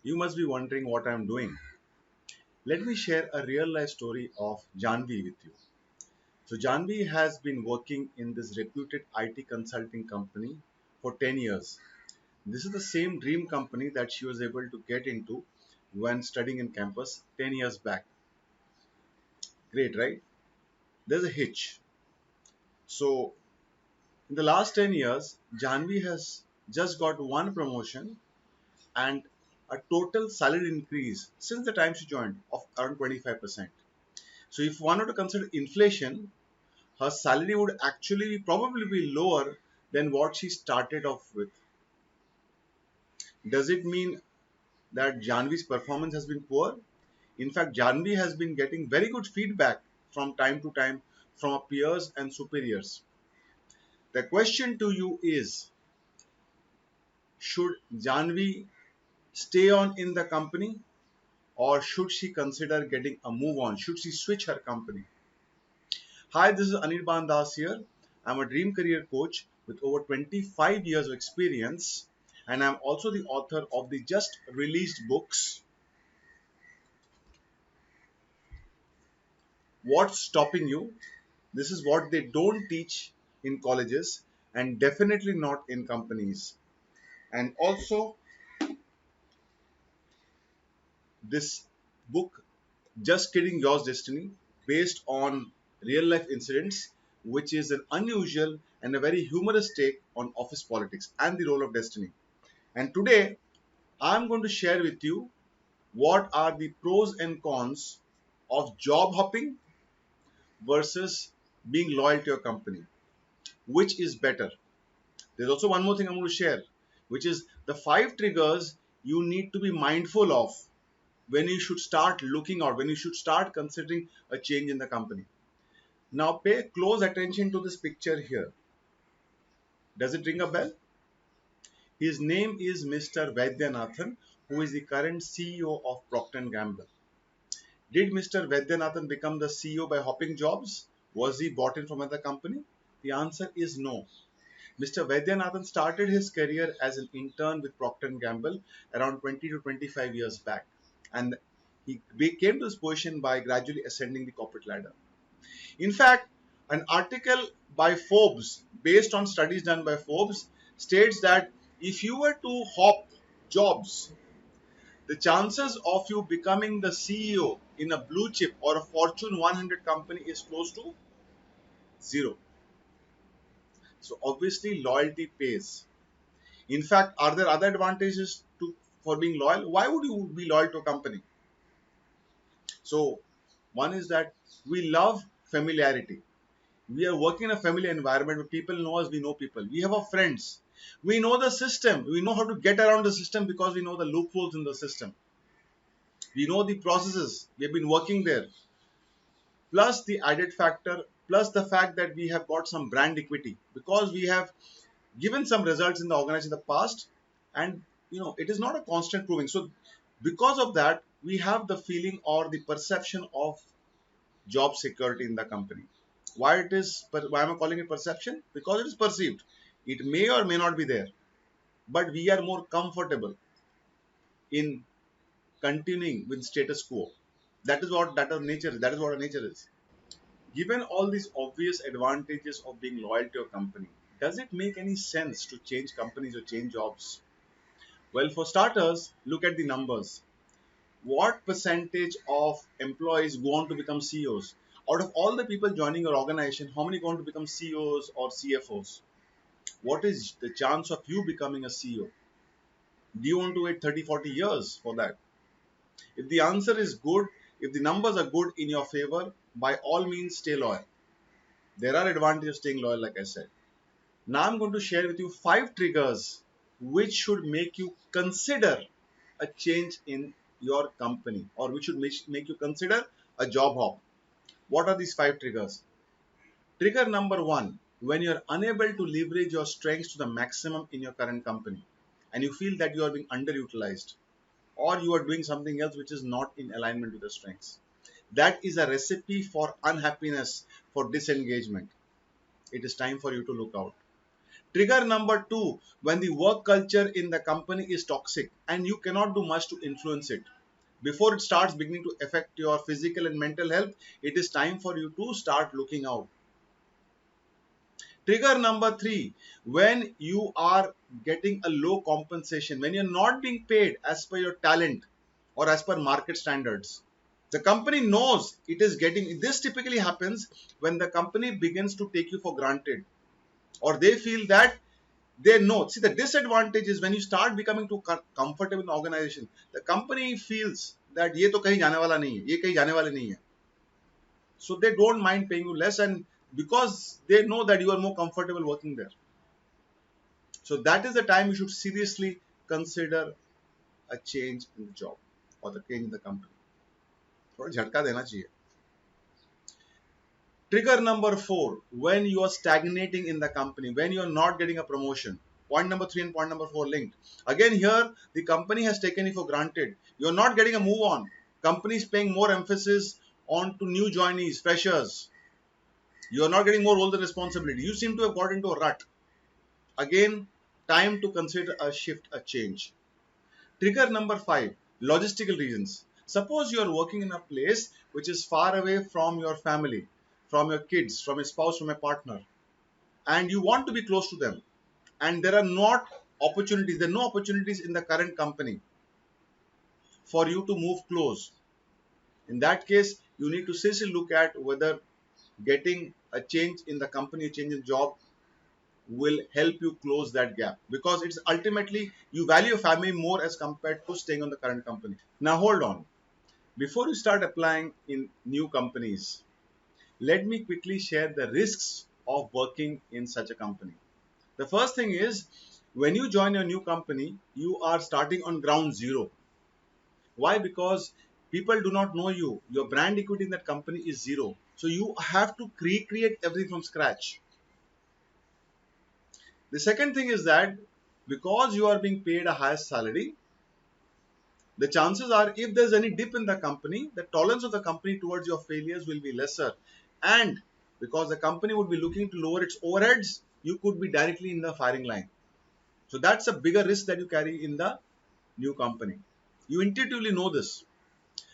You must be wondering what I'm doing. Let me share a real life story of Janvi with you. So, Janvi has been working in this reputed IT consulting company for 10 years. This is the same dream company that she was able to get into when studying in campus 10 years back. Great, right? There's a hitch. So, in the last 10 years, Janvi has just got one promotion and a total salary increase since the time she joined of around 25%. So if one were to consider inflation, her salary would actually probably be lower than what she started off with. Does it mean that Janvi's performance has been poor? In fact, Janvi has been getting very good feedback from time to time from her peers and superiors. The question to you is, should Janvi stay on in the company or should she consider getting a move on? Should she switch her company? Hi, this is Anirban Das here. I'm a dream career coach with over 25 years of experience, and I'm also the author of the just released books What's Stopping You? This is what they don't teach in colleges and definitely not in companies. And also, this book, Just Kidding Yours Destiny, based on real life incidents, which is an unusual and a very humorous take on office politics and the role of destiny. And today, I'm going to share with you what are the pros and cons of job hopping versus being loyal to your company. Which is better? There's also one more thing I'm going to share, which is the 5 triggers you need to be mindful of when you should start looking out, when you should start considering a change in the company. Now, pay close attention to this picture here. Does it ring a bell? His name is Mr. Vaidyanathan, who is the current CEO of Procter& Gamble. Did Mr. Vaidyanathan become the CEO by hopping jobs? Was he bought in from another company? The answer is no. Mr. Vaidyanathan started his career as an intern with Procter& Gamble around 20 to 25 years back, and he came to this position by gradually ascending the corporate ladder. In fact, an article by Forbes, based on studies done by Forbes, states that if you were to hop jobs, the chances of you becoming the CEO in a blue chip or a Fortune 100 company is close to zero. So obviously loyalty pays. In fact, are there other advantages for being loyal? Why would you be loyal to a company? So one is that we love familiarity. We are working in a familiar environment where people know us, we know people. We have our friends. We know the system. We know how to get around the system because we know the loopholes in the system. We know the processes. We have been working there. Plus the added factor, plus the fact that we have got some brand equity because we have given some results in the organization in the past, and it is not a constant proving. So because of that, we have the feeling or the perception of job security in the company. Why am I calling it perception? Because it is perceived. It may or may not be there, but we are more comfortable in continuing with status quo. That is what our nature is. Given all these obvious advantages of being loyal to a company, does it make any sense to change companies or change jobs? Well, for starters, look at the numbers. What percentage of employees go on to become CEOs? Out of all the people joining your organization, how many go on to become CEOs or CFOs? What is the chance of you becoming a CEO? Do you want to wait 30, 40 years for that? If the answer is good, if the numbers are good in your favor, by all means stay loyal. There are advantages of staying loyal, like I said. Now I'm going to share with you 5 triggers which should make you consider a change in your company, or which should make you consider a job hop. What are these 5 triggers? Trigger number 1: when you're unable to leverage your strengths to the maximum in your current company and you feel that you are being underutilized or you are doing something else which is not in alignment with your strengths. That is a recipe for unhappiness, for disengagement. It is time for you to look out. Trigger number two, when the work culture in the company is toxic and you cannot do much to influence it. Before it starts beginning to affect your physical and mental health, it is time for you to start looking out. Trigger number three, when you are getting a low compensation, when you're not being paid as per your talent or as per market standards. The company knows it is getting, this typically happens when the company begins to take you for granted, or they feel that they know. See, the disadvantage is when you start becoming too comfortable in the organization, the company feels that ये तो कहीं जाने वाला नहीं है, ये कहीं जाने वाले नहीं है. So they don't mind paying you less, and because they know that you are more comfortable working there. So that is the time you should seriously consider a change in the job or the change in the company. थोड़ा झटका देना चाहिए. Trigger number four, when you are stagnating in the company, when you are not getting a promotion. Point number three and point number four linked. Again, here the company has taken you for granted. You are not getting a move on. Company is paying more emphasis on to new joinees, freshers. You are not getting more roles and responsibility. You seem to have got into a rut. Again, time to consider a shift, a change. Trigger number five, logistical reasons. Suppose you are working in a place which is far away from your family, from your kids, from your spouse, from your partner, and you want to be close to them. And there are not opportunities, there are no opportunities in the current company for you to move close. In that case, you need to seriously look at whether getting a change in the company, a change in job will help you close that gap, because it's ultimately you value your family more as compared to staying on the current company. Now hold on. Before you start applying in new companies, let me quickly share the risks of working in such a company. The first thing is, when you join a new company, you are starting on ground zero. Why? Because people do not know you. Your brand equity in that company is zero. So you have to recreate everything from scratch. The second thing is that because you are being paid a higher salary, the chances are if there's any dip in the company, the tolerance of the company towards your failures will be lesser. And because the company would be looking to lower its overheads, you could be directly in the firing line. So that's a bigger risk that you carry in the new company. You intuitively know this.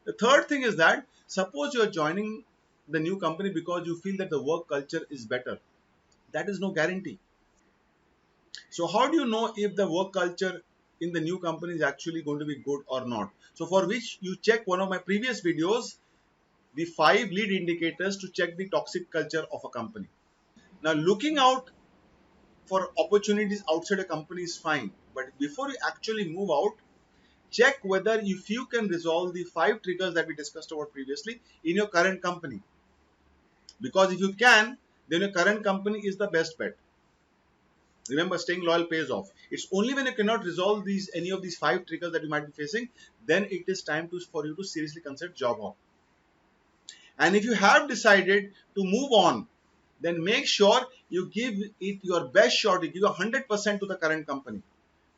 The third thing is that suppose you are joining the new company because you feel that the work culture is better. That is no guarantee. So how do you know if the work culture in the new company is actually going to be good or not? So for which you check one of my previous videos, the 5 lead indicators to check the toxic culture of a company. Now looking out for opportunities outside a company is fine, but before you actually move out, check whether if you can resolve the 5 triggers that we discussed about previously in your current company. Because if you can, then your current company is the best bet. Remember, staying loyal pays off. It's only when you cannot resolve these any of these 5 triggers that you might be facing, then it is time for you to seriously consider job hop. And if you have decided to move on, then make sure you give it your best shot. You give 100% to the current company.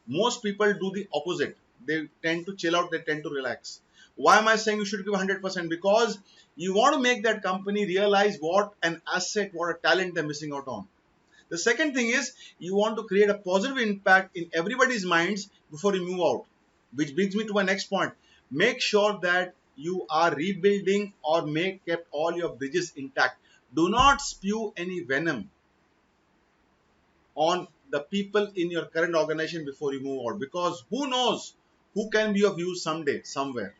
Most people do the opposite. They tend to chill out, they tend to relax. Why am I saying you should give 100%? Because you want to make that company realize what an asset, what a talent they're missing out on. The second thing is you want to create a positive impact in everybody's minds before you move out. Which brings me to my next point. Make sure that you are rebuilding or make kept all your bridges intact. Do not spew any venom on the people in your current organization before you move out, because who knows who can be of use someday, somewhere.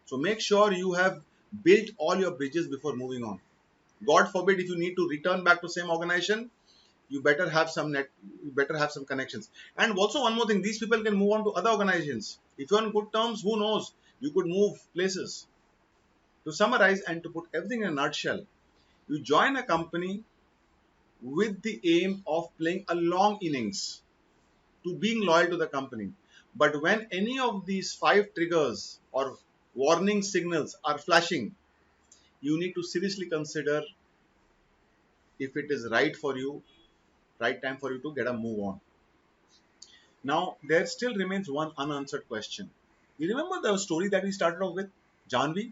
So make sure you have built all your bridges before moving on. God forbid if you need to return back to same organization, you better have some you better have some connections. And also one more thing, these people can move on to other organizations. If you're on good terms, who knows, you could move places. To summarize and to put everything in a nutshell, you join a company with the aim of playing a long innings, to being loyal to the company. But when any of these 5 triggers or warning signals are flashing, you need to seriously consider if it is right for you, right time for you to get a move on. Now, there still remains one unanswered question. You remember the story that we started off with? Janvi?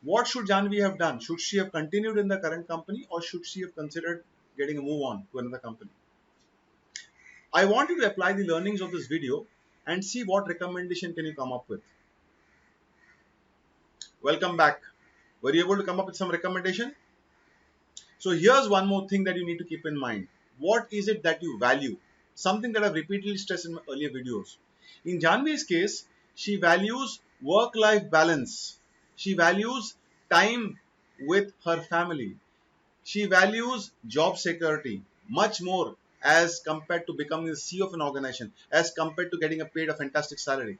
What should Janvi have done? Should she have continued in the current company, or should she have considered getting a move on to another company? I want you to apply the learnings of this video and see what recommendation can you come up with. Welcome back. Were you able to come up with some recommendation? So here's one more thing that you need to keep in mind. What is it that you value? Something that I've repeatedly stressed in my earlier videos. In Janvi's case, she values work-life balance. She values time with her family. She values job security much more as compared to becoming the CEO of an organization, as compared to getting paid a fantastic salary.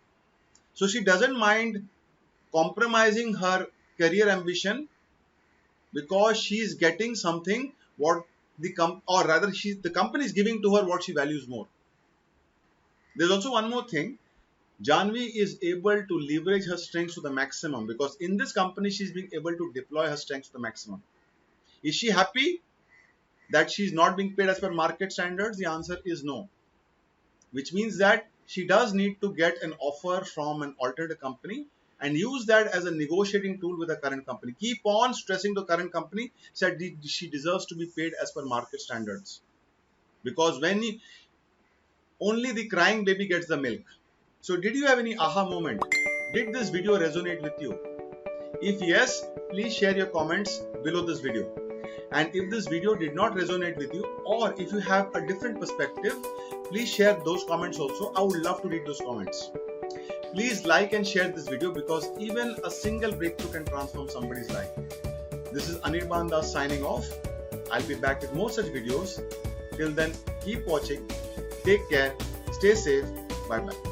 So she doesn't mind compromising her career ambition because she is getting something what the company is giving to her what she values more. There's also one more thing. Janvi is able to leverage her strengths to the maximum because in this company she's being able to deploy her strengths to the maximum. Is she happy that she's not being paid as per market standards? The answer is no, which means that she does need to get an offer from an alternative company and use that as a negotiating tool with the current company. Keep on stressing the current company that she deserves to be paid as per market standards. Because only the crying baby gets the milk. So did you have any aha moment? Did this video resonate with you? If yes, please share your comments below this video. And if this video did not resonate with you, or if you have a different perspective, please share those comments also. I would love to read those comments. Please like and share this video because even a single breakthrough can transform somebody's life. This is Anirban Das signing off. I'll be back with more such videos. Till then, keep watching. Take care. Stay safe. Bye-bye.